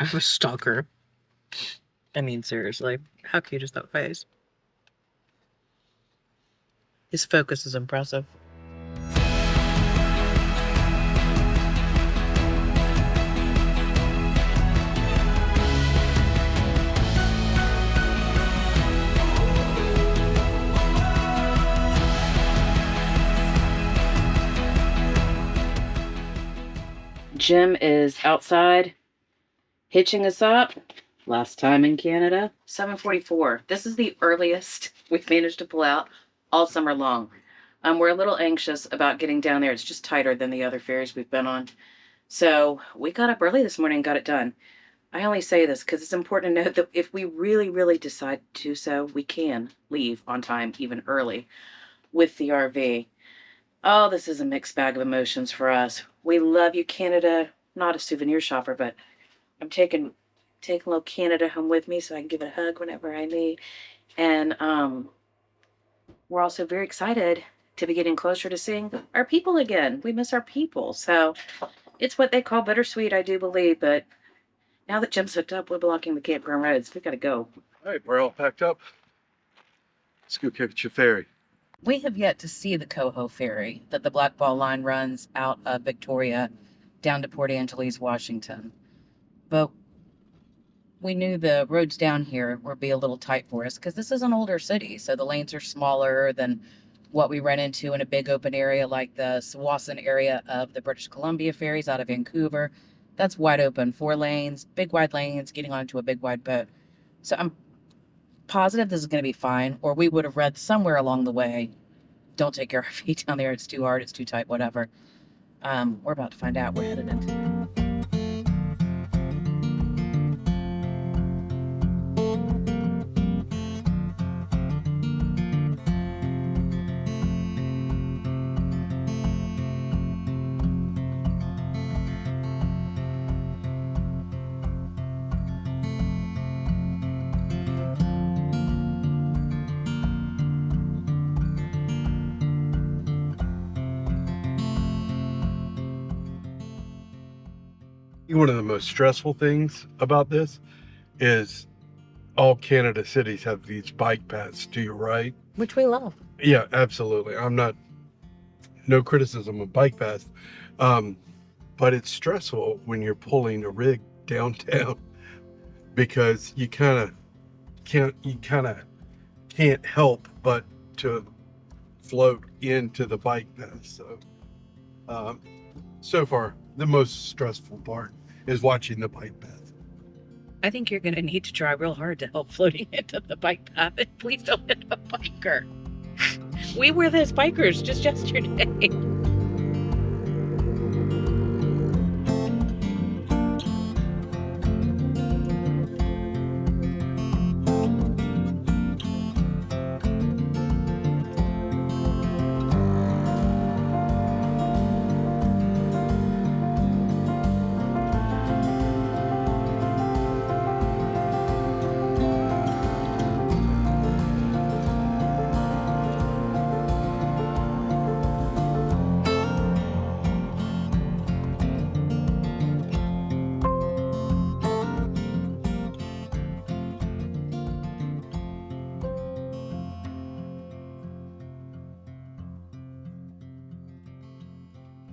of a stalker. I mean, seriously, how cute is that face? His focus is impressive. Jim is outside hitching us up. Last time in Canada, 7:44. This is the earliest we've managed to pull out all summer long. We're a little anxious about getting down there. It's just tighter than the other ferries we've been on. So we got up early this morning and got it done. I only say this because it's important to note that if we really, really decide to do so, we can leave on time, even early, with the RV. Oh, this is a mixed bag of emotions for us. We love you, Canada. Not a souvenir shopper, but I'm taking little Canada home with me so I can give it a hug whenever I need. And we're also very excited to be getting closer to seeing our people again. We miss our people. So it's what they call bittersweet, I do believe. But now that Jim's hooked up, we're blocking the campground roads. We gotta go. All right, we're all packed up. Let's go catch your ferry. We have yet to see the Coho ferry that the Black Ball Line runs out of Victoria down to Port Angeles, Washington. But we knew the roads down here would be a little tight for us because this is an older city, so the lanes are smaller than what we run into in a big open area like the Tsawwassen area of the British Columbia ferries out of Vancouver. That's wide open, 4 lanes, big wide lanes, getting onto a big wide boat. So I'm positive this is going to be fine, or we would have read somewhere along the way, don't take your RV down there, it's too hard, it's too tight, whatever. We're about to find out. We're headed into One of the most stressful things about this is all Canada cities have these bike paths to your right. which we love. Yeah, absolutely. No criticism of bike paths. But it's stressful when you're pulling a rig downtown because you kind of can't help but to float into the bike path. So far, the most stressful part is watching the bike path. I think you're going to need to try real hard to help floating into the bike path. And please don't hit a biker. We were those bikers just yesterday.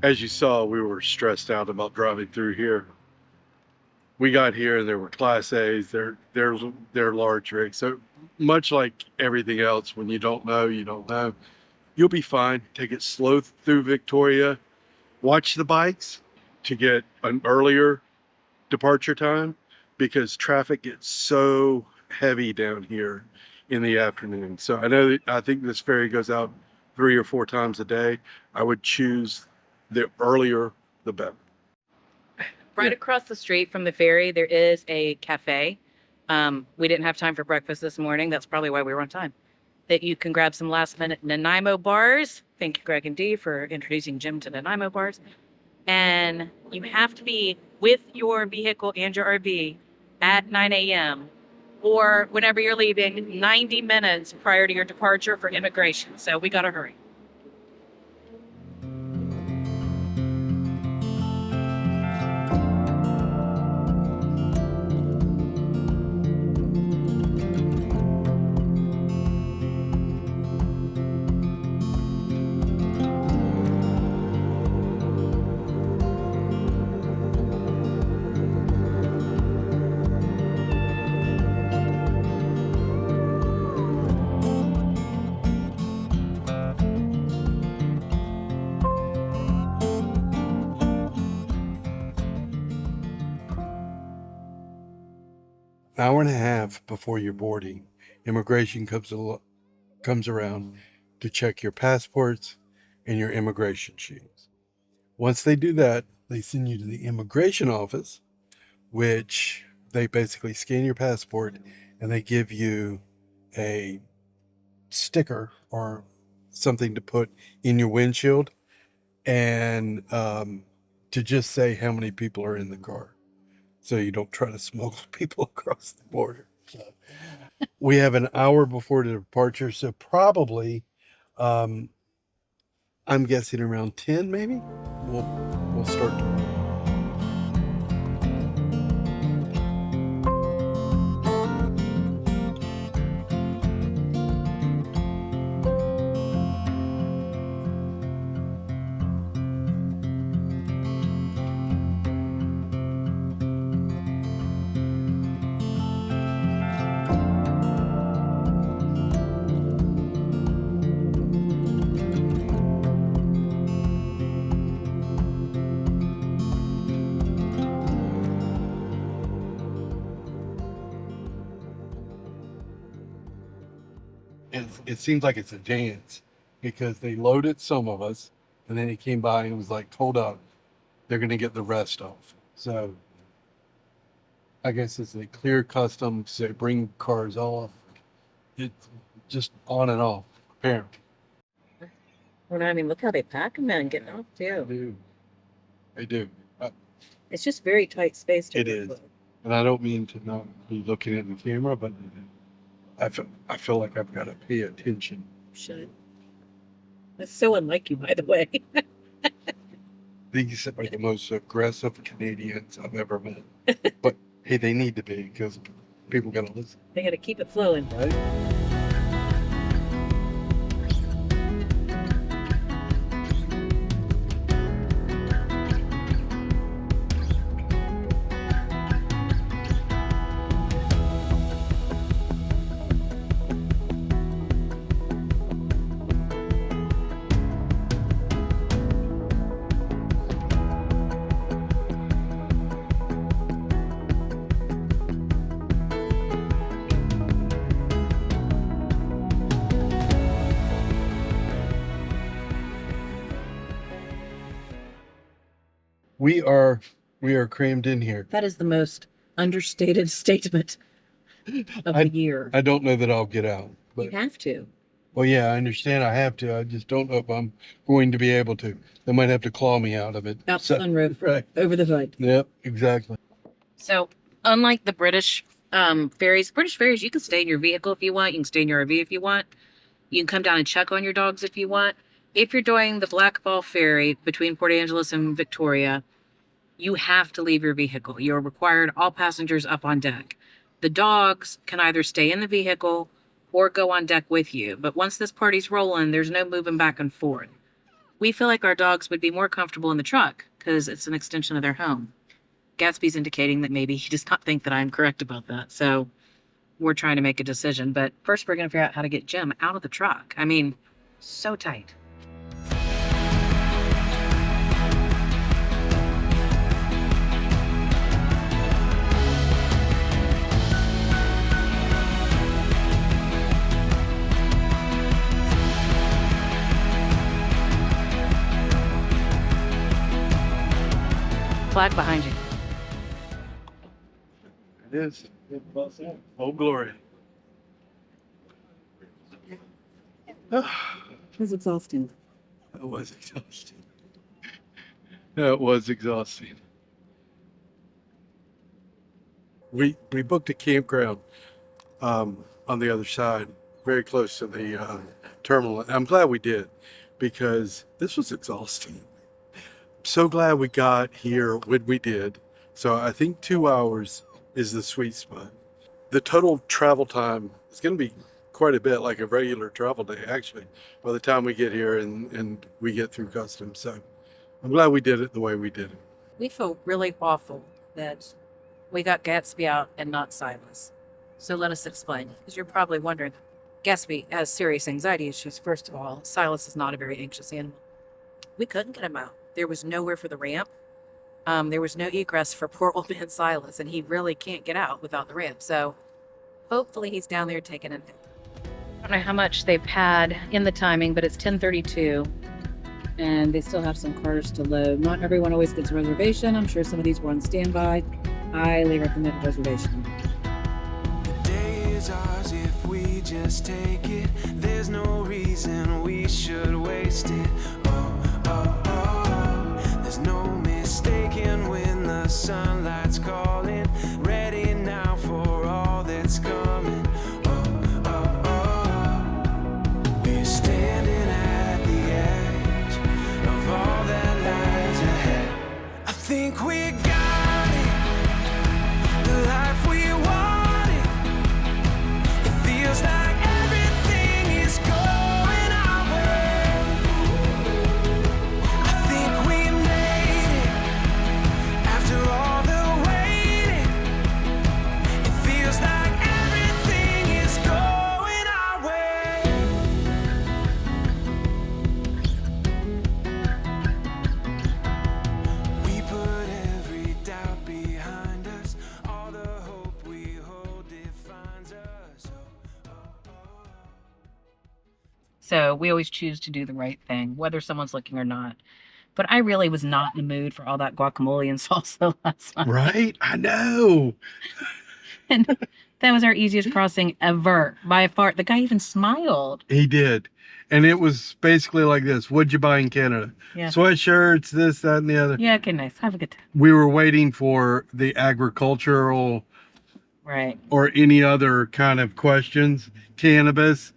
As you saw, we were stressed out about driving through here. We got here and there were Class A's, they're large rigs. So much like everything else, when you don't know, you don't know. You'll be fine. Take it slow through Victoria. Watch the bikes to get an earlier departure time because traffic gets so heavy down here in the afternoon. So I think this ferry goes out 3 or 4 times a day. I would choose the earlier, the better. Right across the street from the ferry, there is a cafe. We didn't have time for breakfast this morning. That's probably why we were on time. That you can grab some last minute Nanaimo bars. Thank you, Greg and Dee, for introducing Jim to Nanaimo bars. And you have to be with your vehicle and your RV at 9 a.m. or whenever you're leaving, 90 minutes prior to your departure for immigration. So we got to hurry. hour and a half before your boarding, immigration comes around to check your passports and your immigration sheets. Once they do that, they send you to the immigration office, which they basically scan your passport and they give you a sticker or something to put in your windshield and to just say how many people are in the car so you don't try to smuggle people across the border. We have an hour before the departure, so probably um, I'm guessing around 10 maybe we'll start to. It seems like it's a dance because they loaded some of us and then he came by and was like, hold up, they're going to get the rest off. So I guess it's a clear customs. They bring cars off. It's just on and off, apparently. Well, I mean, look how they pack them and getting off They too. do. They do. It's just very tight space to It work is. with. And I don't mean to not be looking at the camera, but I feel like I've got to pay attention. Should. That's so unlike you, by the way. These are the most aggressive Canadians I've ever met. But hey, they need to be because people got to listen, They got to keep it flowing. right? We are crammed in here. That is the most understated statement of the year. I don't know that I'll get out. You But have to. well, yeah, I understand I have to. I just don't know if I'm going to be able to. They might have to claw me out of it. Out the sunroof, Right. over the hood. Yep, exactly. So, unlike the British ferries, you can stay in your vehicle if you want. You can stay in your RV if you want. You can come down and check on your dogs if you want. If you're doing the Black Ball Ferry between Port Angeles and Victoria, you have to leave your vehicle. You're required all passengers up on deck. The dogs can either stay in the vehicle or go on deck with you. But once this party's rolling, there's no moving back and forth. We feel like our dogs would be more comfortable in the truck because it's an extension of their home. Gatsby's indicating that maybe he does not think that I'm correct about that. So we're trying to make a decision. But first, we're going to figure out how to get Jim out of the truck. I mean, so tight. Flag behind you. It is. Oh, glory. It was exhausting. That was exhausting. That was exhausting. We booked a campground on the other side, very close to the terminal. I'm glad we did because this was exhausting. So glad we got here when we did. So I think 2 hours is the sweet spot. The total travel time is going to be quite a bit like a regular travel day, actually, by the time we get here and we get through customs. So I'm glad we did it the way we did it. We feel really awful that we got Gatsby out and not Silas. So let us explain, because you're probably wondering. Gatsby has serious anxiety issues, first of all. Silas is not a very anxious animal. We couldn't get him out. There was nowhere for the ramp. There was no egress for poor old man Silas, and he really can't get out without the ramp. So hopefully he's down there taking it. I don't know how much they've had in the timing, but it's 10:32, and they still have some cars to load. Not everyone always gets a reservation. I'm sure some of these were on standby. Highly recommend a reservation. The day is ours if we just take it. There's no reason we should waste it. Oh, oh, oh. There's no mistaking when the sunlight's calling. Ready now for all that's coming. Oh, oh, oh. We're standing at the edge of all that lies ahead. I think we got it. The life we wanted. It feels like everything is going our way. I think we made it. After all the waiting, it feels like everything is going our way. We put every doubt behind us. All the hope we hold defines us. Oh, oh, oh. So we always choose to do the right thing, whether someone's looking or not. But I really was not in the mood for all that guacamole and salsa last night. Right? I know. And that was our easiest crossing ever by far. The guy even smiled. He did. And it was basically like this. What'd you buy in Canada? Yeah. Sweatshirts, this, that, and the other. Yeah, okay, nice. Have a good time. We were waiting for the agricultural Right. or any other kind of questions, cannabis,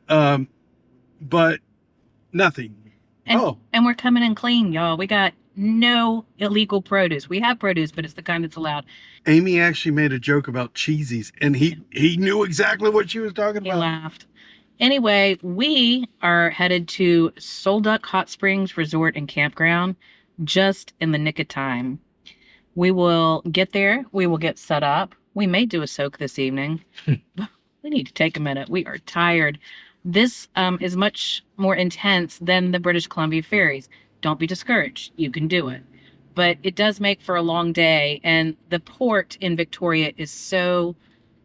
but nothing. And, Oh. and we're coming in clean, y'all. We got no illegal produce. We have produce, but it's the kind that's allowed. Amy actually made a joke about cheesies, and he knew exactly what she was talking He about. laughed. Anyway, we are headed to Solduck Hot Springs Resort and Campground just in the nick of time. We will get there. We will get set up. We may do a soak this evening. But we need to take a minute. We are tired. This is much more intense than the British Columbia ferries. Don't be discouraged. You can do it. But it does make for a long day. And the port in Victoria is so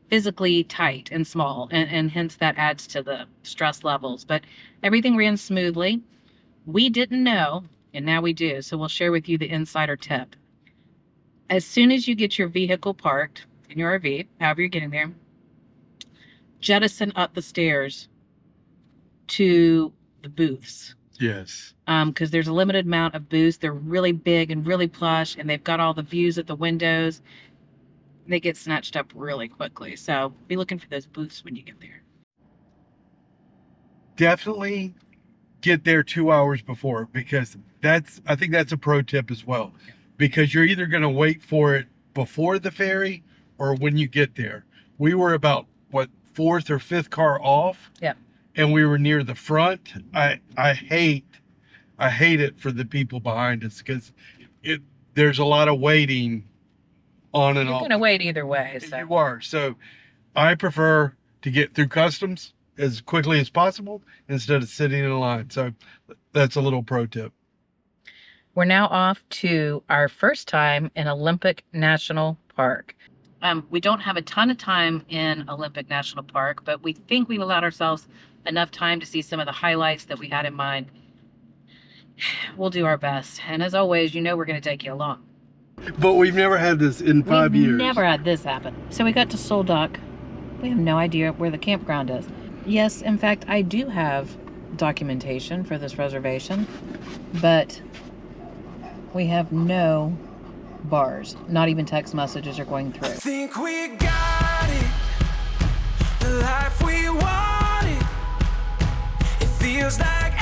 physically tight and small. And hence that adds to the stress levels. But everything ran smoothly. We didn't know, and now we do. So we'll share with you the insider tip. As soon as you get your vehicle parked in your RV, however you're getting there, jettison up the stairs to the booths. Yes. Because there's a limited amount of booths. They're really big and really plush, and they've got all the views at the windows. They get snatched up really quickly. So be looking for those booths when you get there. Definitely get there 2 hours before, because I think that's a pro tip as well. Because you're either going to wait for it before the ferry or when you get there. We were about, fourth or fifth car off? Yep. And we were near the front. I hate it for the people behind us, because there's a lot of waiting on and You're off. going to wait either way. So. You are. So I prefer to get through customs as quickly as possible instead of sitting in a line. So that's a little pro tip. We're now off to our first time in Olympic National Park. We don't have a ton of time in Olympic National Park, but we think we've allowed ourselves enough time to see some of the highlights that we had in mind. We'll do our best. And as always, we're going to take you along. But we've never had this in 5 years. We've never had this happen. So we got to Solduck. We have no idea where the campground is. Yes, in fact, I do have documentation for this reservation, but we have no bars. Not even text messages are going through. I think we got it. The life we wanted. It feels like